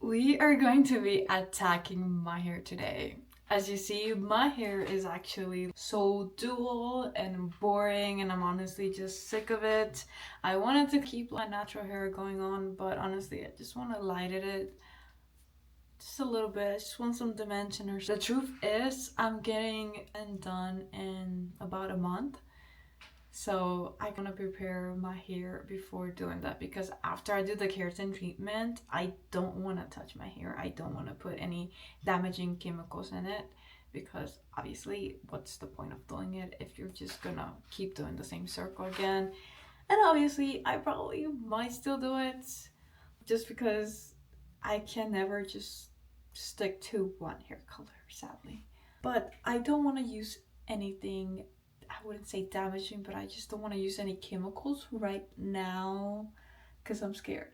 We are going to be attacking my hair today. As you see, my hair is actually so dual and boring, and I'm honestly just sick of it. I wanted to keep my natural hair going on, but honestly, I just want to lighten it just a little bit. I just want some dimension. The truth is, I'm getting it done in about a month. So I want to prepare my hair before doing that, because after I do the keratin treatment, I don't want to touch my hair. I don't want to put any damaging chemicals in it, because obviously what's the point of doing it if you're just gonna keep doing the same circle again? And obviously I probably might still do it, just because I can never just stick to one hair color, sadly. But I don't want to use anything, I wouldn't say damaging, but I just don't want to use any chemicals right now because I'm scared.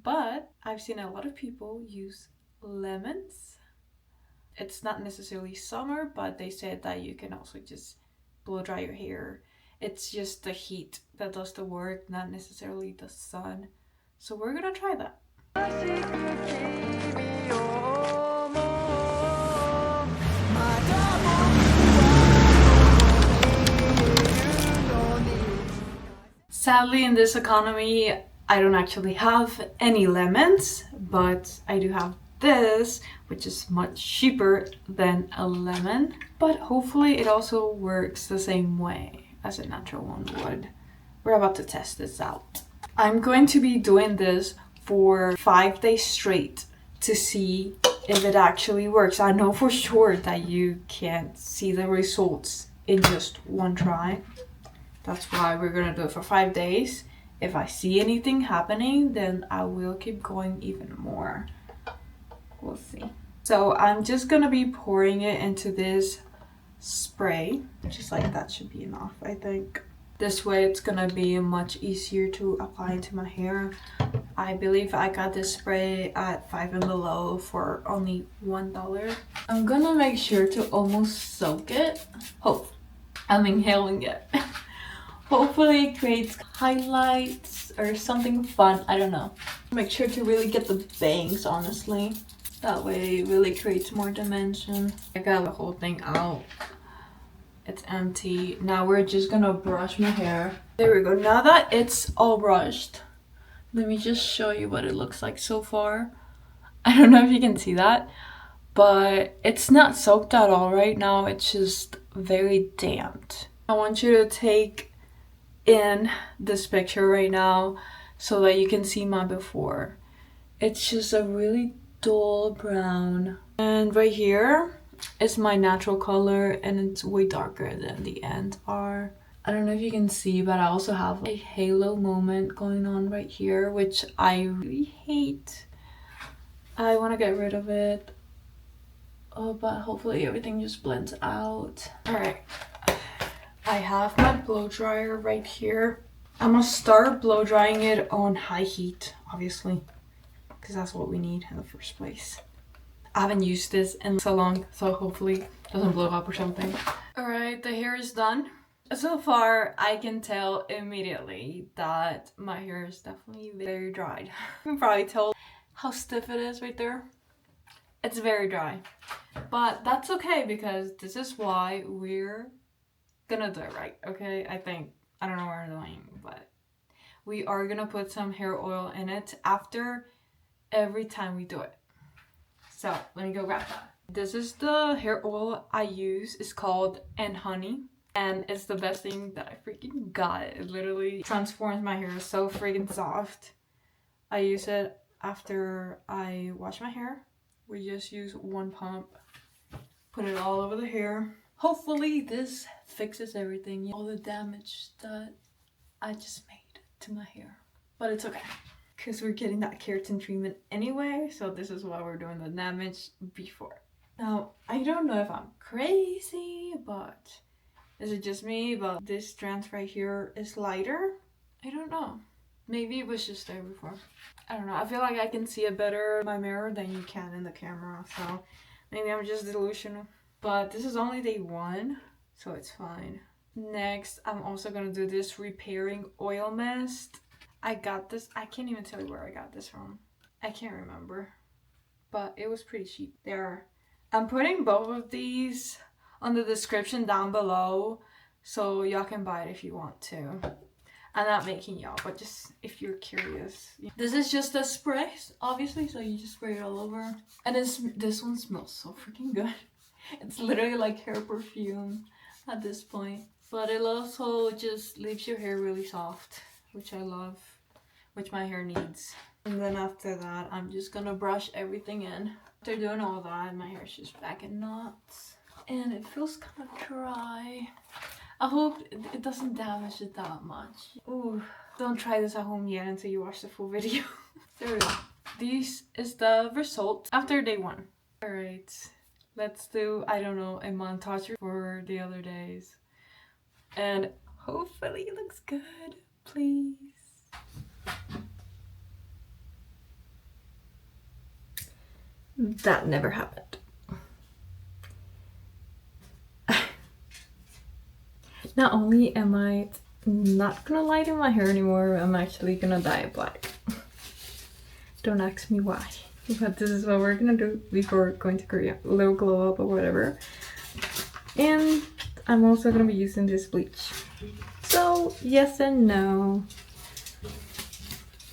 But I've seen a lot of people use lemons. It's not necessarily summer, but they said that you can also just blow dry your hair. It's just the heat that does the work, not necessarily the sun. So we're gonna try that. Sadly, in this economy, I don't actually have any lemons, but I do have this, which is much cheaper than a lemon. But hopefully it also works the same way as a natural one would. We're about to test this out. I'm going to be doing this for 5 days straight to see if it actually works. I know for sure that you can't see the results in just one try. That's why we're gonna do it for 5 days. If I see anything happening, then I will keep going even more. We'll see. So I'm just gonna be pouring it into this spray. Just like that should be enough, I think. This way it's gonna be much easier to apply to my hair. I believe I got this spray at Five and Below for only $1. I'm gonna make sure to almost soak it. I'm inhaling it. Hopefully it creates highlights or something fun. I don't know. Make sure to really get the bangs, honestly. That way it really creates more dimension. I got the whole thing out. It's empty. Now we're just gonna brush my hair. There we go. Now that it's all brushed, let me just show you what it looks like so far. I don't know if you can see that, but it's not soaked at all right now. It's just very damped. I want you to take in this picture right now so that you can see my before. It's just a really dull brown, and right here is my natural color, and it's way darker than the ends are. I don't know if you can see, but I also have a halo moment going on right here, which I really hate. I want to get rid of it. Oh, but hopefully everything just blends out. All right, I have my blow dryer right here. I'm gonna start blow drying it on high heat, obviously, because that's what we need in the first place. I haven't used this in so long, so hopefully it doesn't blow up or something. All right, the hair is done. So far, I can tell immediately that my hair is definitely very dried. You can probably tell how stiff it is right there. It's very dry, but that's okay, because this is why we're gonna do it right, okay? I don't know what we're doing, but we are gonna put some hair oil in it after every time we do it. So let me go grab that. This is the hair oil I use. It's called Honey, and it's the best thing that I freaking got. It literally transforms my hair so freaking soft. I use it after I wash my hair. We just use one pump, put it all over the hair. Hopefully this fixes everything, all the damage that I just made to my hair. But it's okay, because we're getting that keratin treatment anyway, so this is why we're doing the damage before. Now, I don't know if I'm crazy, but is it just me? But this strand right here is lighter. I don't know. Maybe it was just there before. I don't know. I feel like I can see it better in my mirror than you can in the camera, so maybe I'm just delusional. But this is only day 1, so it's fine. Next, I'm also gonna do this repairing oil mist. I got this, I can't even tell you where I got this from. I can't remember, but it was pretty cheap. I'm putting both of these on the description down below, so y'all can buy it if you want to. I'm not making y'all, but just if you're curious. This is just a spray, obviously, so you just spray it all over. And this one smells so freaking good. It's literally like hair perfume at this point. But it also just leaves your hair really soft, which I love, which my hair needs. And then after that, I'm just gonna brush everything in. After doing all that, my hair's just back in knots. And it feels kind of dry. I hope it doesn't damage it that much. Ooh, don't try this at home yet until you watch the full video. There we go. This is the result after day 1. Alright, let's do, I don't know, a montage for the other days. And hopefully it looks good, please. That never happened. Not only am I not gonna lighten my hair anymore, I'm actually gonna dye it black. Don't ask me why, but this is what we're gonna do before going to Korea. A little glow up or whatever. And I'm also gonna be using this bleach. So yes and no.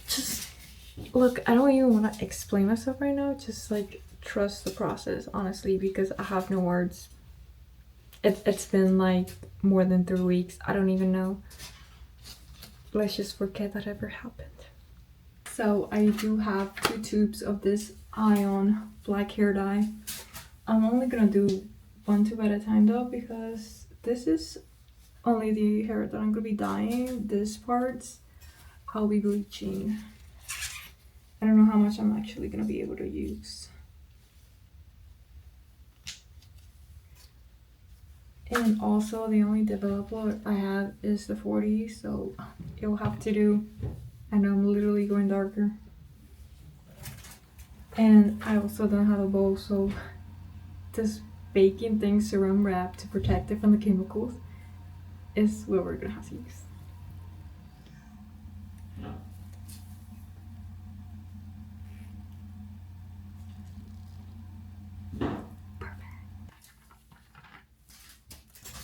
Just look, I don't even want to explain myself right now. Just like trust the process, honestly, because I have no words. It's been like more than 3 weeks. I don't even know. Let's just forget that ever happened. So I do have 2 tubes of this ion black hair dye. I'm only gonna do 1 tube at a time though, because this is only the hair that I'm gonna be dyeing. This parts I'll be bleaching. I don't know how much I'm actually gonna be able to use. And also the only developer I have is the 40, so it will have to do. I know I'm literally going darker. And I also don't have a bowl, so this baking thing, saran wrap to protect it from the chemicals, is what we're gonna have to use.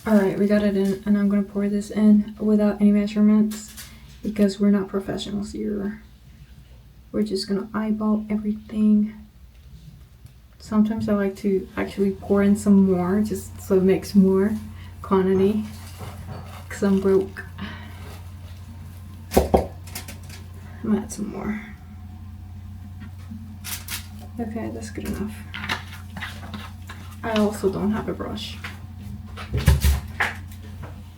Alright, we got it in, and I'm gonna pour this in without any measurements because we're not professionals here. We're just gonna eyeball everything. Sometimes I like to actually pour in some more just so it makes more quantity because I'm broke. I'm gonna add some more. Okay, that's good enough. I also don't have a brush.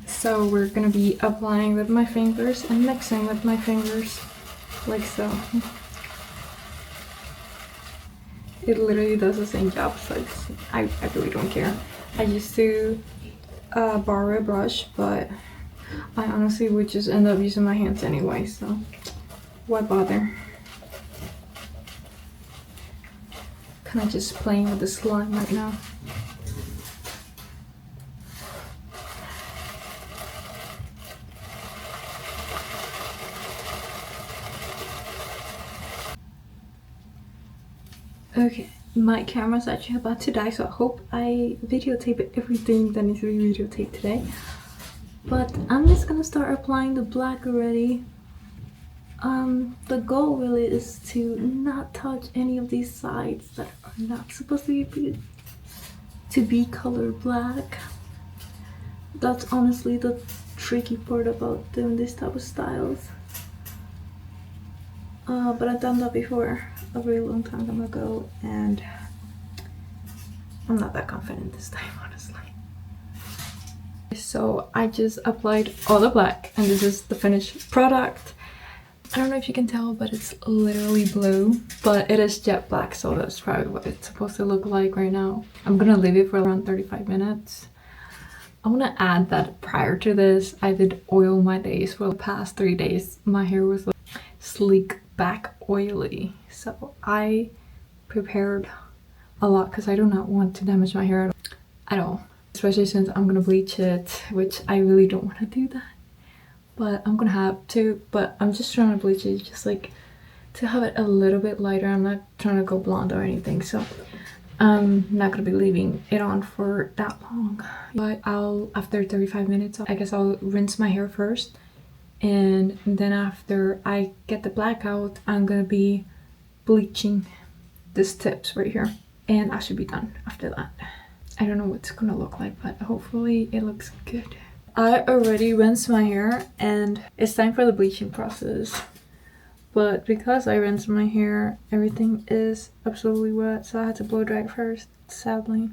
So we're gonna be applying with my fingers and mixing with my fingers, like so. It literally does the same job, so I really don't care. I used to borrow a brush, but I honestly would just end up using my hands anyway, so why bother? Kind of just playing with the slime right now. Okay, my camera's actually about to die, so I hope I videotape everything that needs to be videotaped today. But I'm just gonna start applying the black already. The goal really is to not touch any of these sides that are not supposed to be colored black. That's honestly the tricky part about doing this type of styles. But I've done that before a very long time ago, and I'm not that confident this time, honestly. So I just applied all the black, and this is the finished product. I don't know if you can tell, but it's literally blue, but it is jet black, so that's probably what it's supposed to look like right now. I'm gonna leave it for around 35 minutes. I want to add that prior to this, I did oil my days for the past 3 days. My hair was like sleek back oily, so I prepared a lot because I do not want to damage my hair at all, especially since I'm gonna bleach it, which I really don't want to do that, but I'm gonna have to. But I'm just trying to bleach it just like to have it a little bit lighter. I'm not trying to go blonde or anything, so I'm not gonna be leaving it on for that long. But after 35 minutes, I guess I'll rinse my hair first, and then after I get the black out, I'm gonna be bleaching these tips right here, and I should be done after that. I don't know what it's gonna look like, but hopefully it looks good. I already rinsed my hair and it's time for the bleaching process. But because I rinsed my hair, everything is absolutely wet, so I had to blow dry it first. Sadly,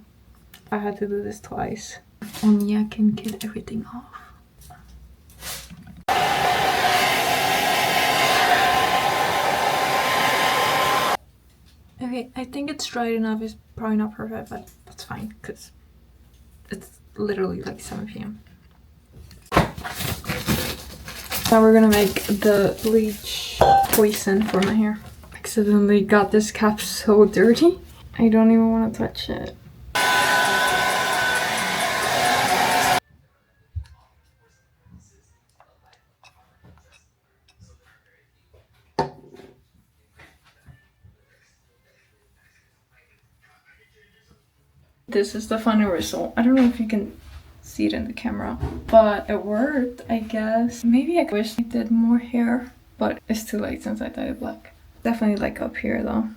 I had to do this twice. Only I can get everything off. Okay, I think it's dried enough. It's probably not perfect, but that's fine because it's literally like 7 p.m. Now we're gonna make the bleach poison for my hair. I accidentally got this cap so dirty. I don't even want to touch it. This is the final result. I don't know if you can see it in the camera, but it worked, I guess. Maybe I wish I did more hair, but it's too late since I dyed it black. Definitely like up here though.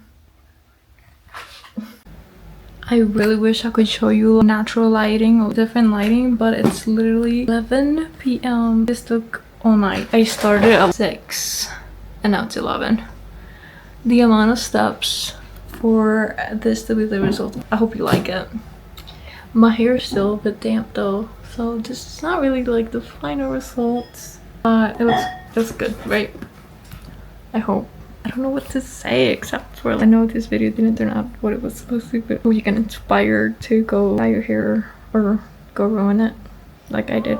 I really wish I could show you natural lighting or different lighting, but it's literally 11 p.m. This took all night. I started at 6 and now it's 11. The amount of steps for this to be the result. I hope you like it. My hair is still a bit damp though, so this is not really like the final results. It looks good, right? I hope. I don't know what to say except for I know this video didn't turn out what it was supposed to, but you get inspired to go dye your hair or go ruin it like I did.